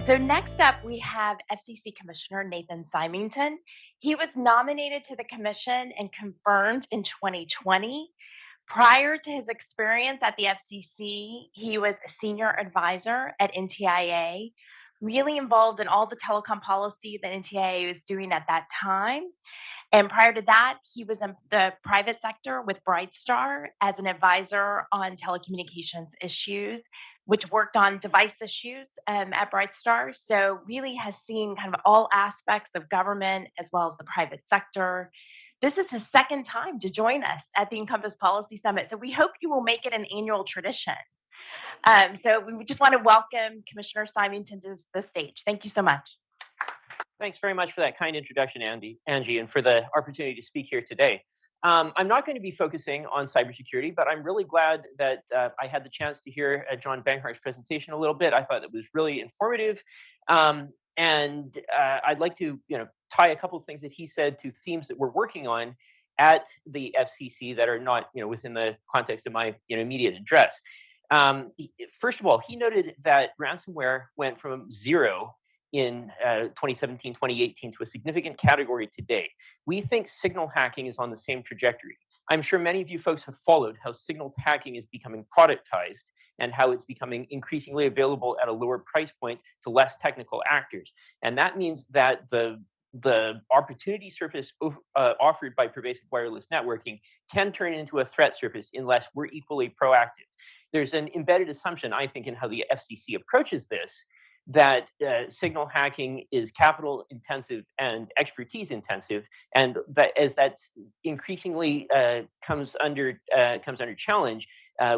So next up, we have FCC Commissioner Nathan Simington. He was nominated to the commission and confirmed in 2020. Prior to his experience at the FCC, he was a senior advisor at NTIA, really involved in all the telecom policy that NTIA was doing at that time. And prior to that, he was in the private sector with Brightstar as an advisor on telecommunications issues, which worked on device issues at Brightstar. So, really has seen kind of all aspects of government as well as the private sector. This is his second time to join us at the Encompass Policy Summit. So, we hope you will make it an annual tradition. So, we just want to welcome Commissioner Simington to the stage. Thank you so much. Thanks very much for that kind introduction, Angie, and for the opportunity to speak here today. I'm not going to be focusing on cybersecurity, but I'm really glad that I had the chance to hear John Banghart's presentation a little bit. I thought it was really informative, and I'd like to, tie a couple of things that he said to themes that we're working on at the FCC that are not, within the context of my, immediate address. First of all, he noted that ransomware went from zero in 2017, 2018 to a significant category today. We think signal hacking is on the same trajectory. I'm sure many of you folks have followed how signal hacking is becoming productized and how it's becoming increasingly available at a lower price point to less technical actors. And that means that the opportunity surface offered by pervasive wireless networking can turn into a threat surface unless we're equally proactive. There's an embedded assumption, I think, in how the FCC approaches this, that signal hacking is capital intensive and expertise intensive, and that as that's increasingly comes under challenge,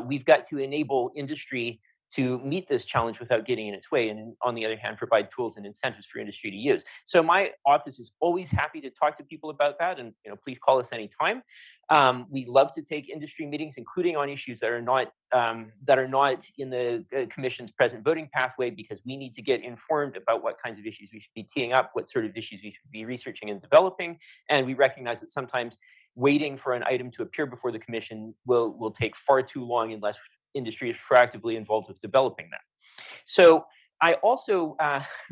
we've got to enable industry to meet this challenge without getting in its way, and on the other hand, provide tools and incentives for industry to use. So my office is always happy to talk to people about that, and please call us anytime. We love to take industry meetings, including on issues that are not in the Commission's present voting pathway, because we need to get informed about what kinds of issues we should be teeing up, what sort of issues we should be researching and developing, and we recognize that sometimes waiting for an item to appear before the Commission will take far too long unless industry is proactively involved with developing that. So I also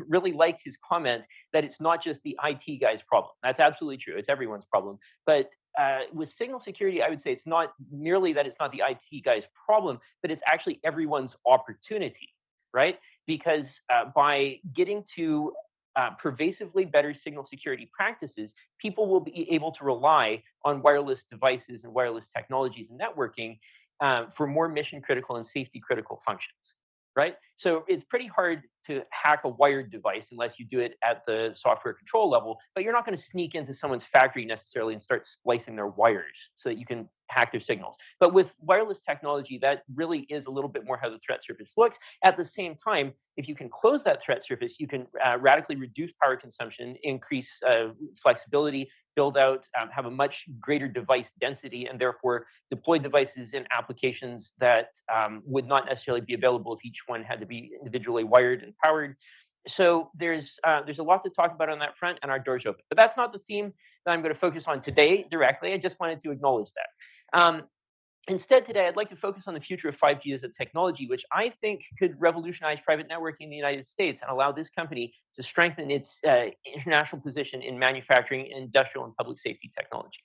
really liked his comment that it's not just the IT guy's problem. That's absolutely true. It's everyone's problem. But with signal security, I would say it's not merely that it's not the IT guy's problem, but it's actually everyone's opportunity, right? Because by getting to pervasively better signal security practices, people will be able to rely on wireless devices and wireless technologies and networking for more mission critical and safety critical functions, right? So it's pretty hard to hack a wired device unless you do it at the software control level, but you're not going to sneak into someone's factory necessarily and start splicing their wires so that you can hack their signals. But with wireless technology, that really is a little bit more how the threat surface looks. At the same time, if you can close that threat surface, you can radically reduce power consumption, increase flexibility, build out, have a much greater device density, and therefore deploy devices in applications that would not necessarily be available if each one had to be individually wired and powered. So there's a lot to talk about on that front, and our door's open. But that's not the theme that I'm going to focus on today directly. I just wanted to acknowledge that. Instead, today, I'd like to focus on the future of 5G as a technology, which I think could revolutionize private networking in the United States and allow this company to strengthen its international position in manufacturing, industrial, and public safety technology.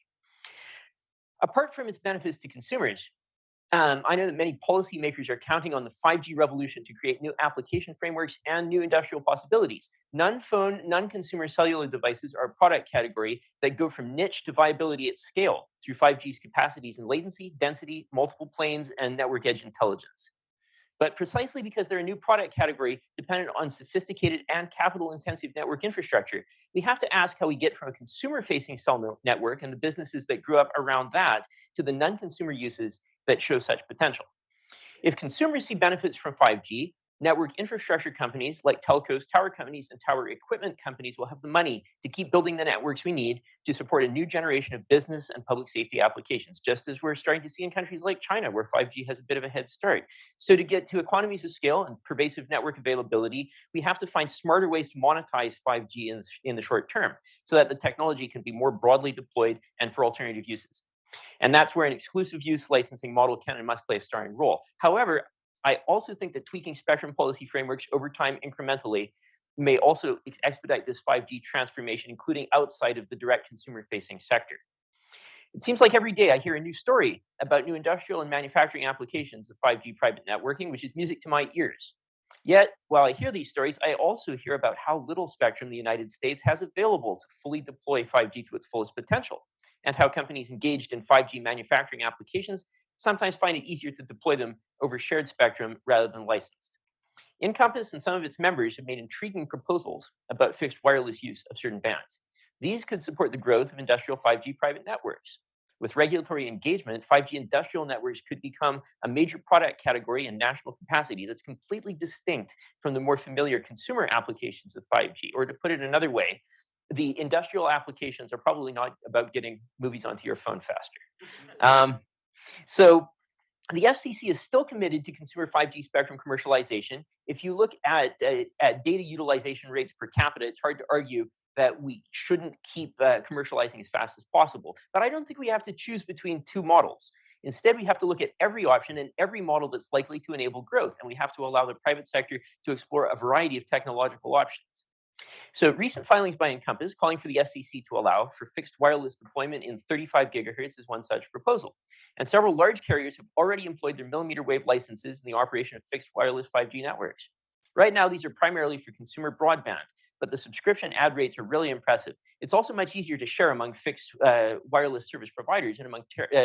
Apart from its benefits to consumers, I know that many policymakers are counting on the 5G revolution to create new application frameworks and new industrial possibilities. Non-phone, non-consumer cellular devices are a product category that go from niche to viability at scale through 5G's capacities in latency, density, multiple planes, and network edge intelligence. But precisely because they're a new product category dependent on sophisticated and capital-intensive network infrastructure, we have to ask how we get from a consumer-facing cell network and the businesses that grew up around that to the non-consumer uses that show such potential. If consumers see benefits from 5G, network infrastructure companies like telcos, tower companies, and tower equipment companies will have the money to keep building the networks we need to support a new generation of business and public safety applications, just as we're starting to see in countries like China, where 5G has a bit of a head start. So to get to economies of scale and pervasive network availability, we have to find smarter ways to monetize 5G in the short term so that the technology can be more broadly deployed and for alternative uses. And that's where an exclusive use licensing model can and must play a starring role. However, I also think that tweaking spectrum policy frameworks over time incrementally may also expedite this 5G transformation, including outside of the direct consumer-facing sector. It seems like every day I hear a new story about new industrial and manufacturing applications of 5G private networking, which is music to my ears. Yet, while I hear these stories, I also hear about how little spectrum the United States has available to fully deploy 5G to its fullest potential, and how companies engaged in 5G manufacturing applications sometimes find it easier to deploy them over shared spectrum rather than licensed. INCOMPAS and some of its members have made intriguing proposals about fixed wireless use of certain bands. These could support the growth of industrial 5G private networks. With regulatory engagement, 5G industrial networks could become a major product category in national capacity that's completely distinct from the more familiar consumer applications of 5G. Or to put it another way, the industrial applications are probably not about getting movies onto your phone faster. So the FCC is still committed to consumer 5G spectrum commercialization. If you look at data utilization rates per capita, it's hard to argue that we shouldn't keep commercializing as fast as possible. But I don't think we have to choose between two models. Instead, we have to look at every option and every model that's likely to enable growth. And we have to allow the private sector to explore a variety of technological options. So recent filings by INCOMPAS calling for the FCC to allow for fixed wireless deployment in 35 gigahertz is one such proposal. And several large carriers have already employed their millimeter wave licenses in the operation of fixed wireless 5G networks. Right now, these are primarily for consumer broadband, but the subscription ad rates are really impressive. It's also much easier to share among fixed wireless service providers and among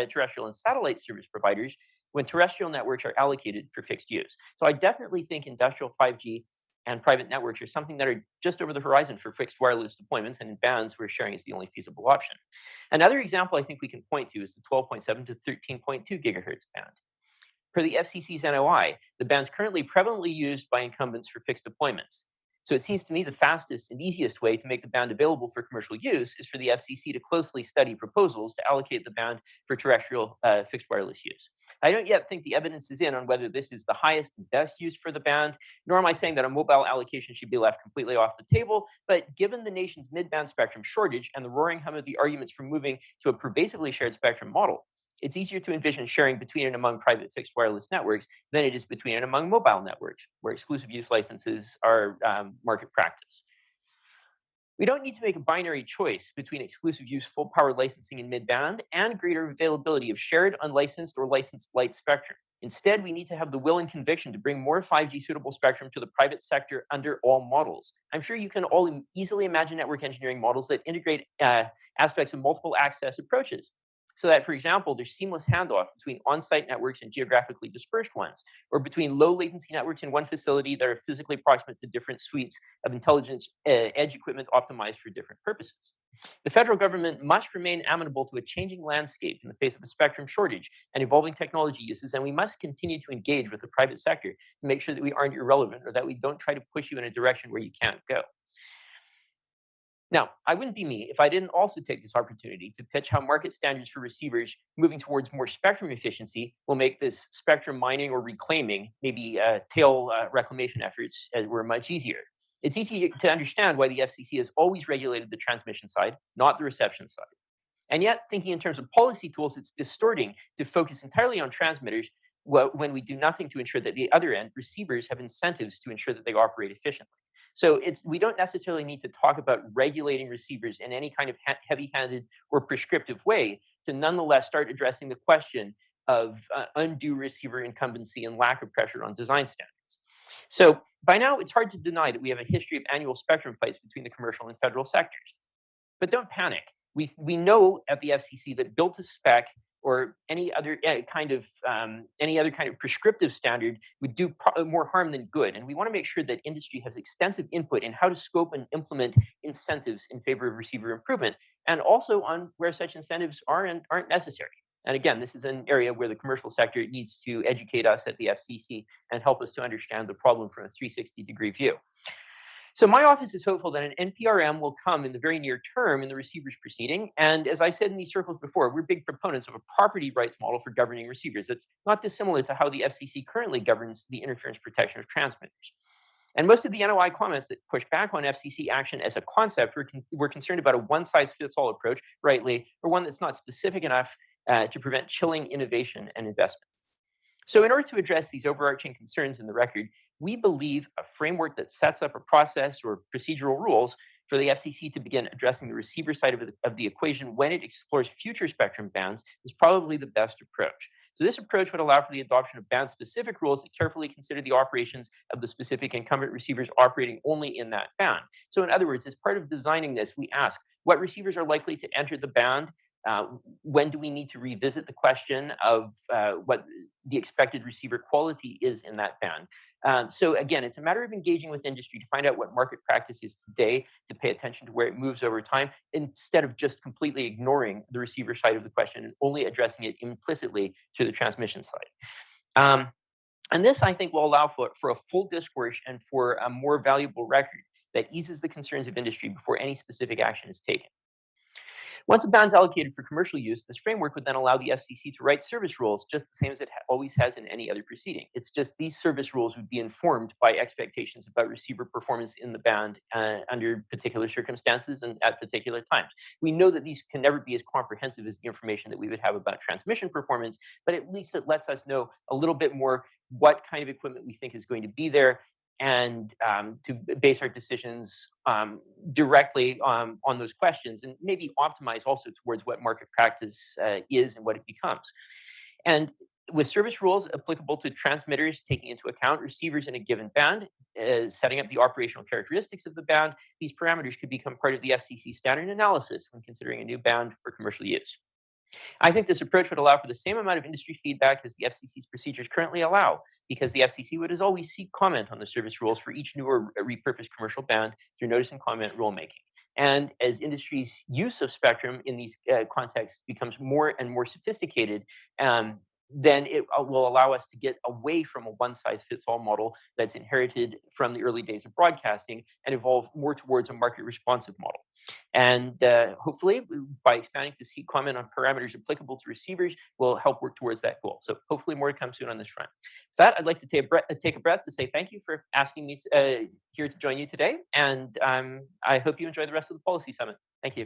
terrestrial and satellite service providers when terrestrial networks are allocated for fixed use. So I definitely think industrial 5G and private networks are something that are just over the horizon for fixed wireless deployments, and in bands where sharing is the only feasible option. Another example I think we can point to is the 12.7 to 13.2 gigahertz band. Per the FCC's NOI, the band's currently prevalently used by incumbents for fixed deployments. So it seems to me the fastest and easiest way to make the band available for commercial use is for the FCC to closely study proposals to allocate the band for terrestrial fixed wireless use. I don't yet think the evidence is in on whether this is the highest and best use for the band, nor am I saying that a mobile allocation should be left completely off the table. But given the nation's mid-band spectrum shortage and the roaring hum of the arguments for moving to a pervasively shared spectrum model, it's easier to envision sharing between and among private fixed wireless networks than it is between and among mobile networks, where exclusive use licenses are market practice. We don't need to make a binary choice between exclusive use full power licensing in mid-band and greater availability of shared, unlicensed, or licensed light spectrum. Instead, we need to have the will and conviction to bring more 5G suitable spectrum to the private sector under all models. I'm sure you can all easily imagine network engineering models that integrate aspects of multiple access approaches, so that, for example, there's seamless handoff between on-site networks and geographically dispersed ones, or between low latency networks in one facility that are physically proximate to different suites of intelligence edge equipment optimized for different purposes. The federal government must remain amenable to a changing landscape in the face of a spectrum shortage and evolving technology uses, and we must continue to engage with the private sector to make sure that we aren't irrelevant or that we don't try to push you in a direction where you can't go. Now, I wouldn't be me if I didn't also take this opportunity to pitch how market standards for receivers moving towards more spectrum efficiency will make this spectrum mining or reclaiming, maybe tail reclamation efforts, were much easier. It's easy to understand why the FCC has always regulated the transmission side, not the reception side. And yet, thinking in terms of policy tools, it's distorting to focus entirely on transmitters when we do nothing to ensure that at the other end, receivers have incentives to ensure that they operate efficiently. So we don't necessarily need to talk about regulating receivers in any kind of heavy-handed or prescriptive way to nonetheless start addressing the question of undue receiver incumbency and lack of pressure on design standards. So by now, it's hard to deny that we have a history of annual spectrum fights between the commercial and federal sectors. But don't panic. We know at the FCC that built to spec or any other kind of prescriptive standard would do more harm than good. And we want to make sure that industry has extensive input in how to scope and implement incentives in favor of receiver improvement, and also on where such incentives are and aren't necessary. And again, this is an area where the commercial sector needs to educate us at the FCC and help us to understand the problem from a 360-degree view. So my office is hopeful that an NPRM will come in the very near term in the receivers proceeding. And as I've said in these circles before, we're big proponents of a property rights model for governing receivers that's not dissimilar to how the FCC currently governs the interference protection of transmitters. And most of the NOI comments that push back on FCC action as a concept were concerned about a one-size-fits-all approach, rightly, or one that's not specific enough to prevent chilling innovation and investment. So, in order to address these overarching concerns in the record, we believe a framework that sets up a process or procedural rules for the FCC to begin addressing the receiver side of the equation when it explores future spectrum bands is probably the best approach. So, this approach would allow for the adoption of band specific rules that carefully consider the operations of the specific incumbent receivers operating only in that band. So, in other words, as part of designing this, we ask what receivers are likely to enter the band. When do we need to revisit the question of what the expected receiver quality is in that band? So again, it's a matter of engaging with industry to find out what market practice is today, to pay attention to where it moves over time, instead of just completely ignoring the receiver side of the question and only addressing it implicitly through the transmission side. And this, I think, will allow for a full discourse and for a more valuable record that eases the concerns of industry before any specific action is taken. Once a band's allocated for commercial use, this framework would then allow the FCC to write service rules just the same as it always has in any other proceeding. It's just these service rules would be informed by expectations about receiver performance in the band under particular circumstances and at particular times. We know that these can never be as comprehensive as the information that we would have about transmission performance, but at least it lets us know a little bit more what kind of equipment we think is going to be there, and to base our decisions directly on those questions, and maybe optimize also towards what market practice is and what it becomes. And with service rules applicable to transmitters taking into account receivers in a given band, setting up the operational characteristics of the band, these parameters could become part of the FCC standard analysis when considering a new band for commercial use. I think this approach would allow for the same amount of industry feedback as the FCC's procedures currently allow, because the FCC would as always seek comment on the service rules for each new or repurposed commercial band through notice and comment rulemaking. And as industry's use of spectrum in these contexts becomes more and more sophisticated, then it will allow us to get away from a one-size-fits-all model that's inherited from the early days of broadcasting and evolve more towards a market-responsive model. And hopefully, by expanding to seek comment on parameters applicable to receivers, will help work towards that goal. So hopefully more to come soon on this front. With that, I'd like to take a breath to say thank you for asking me here to join you today. And I hope you enjoy the rest of the Policy Summit. Thank you.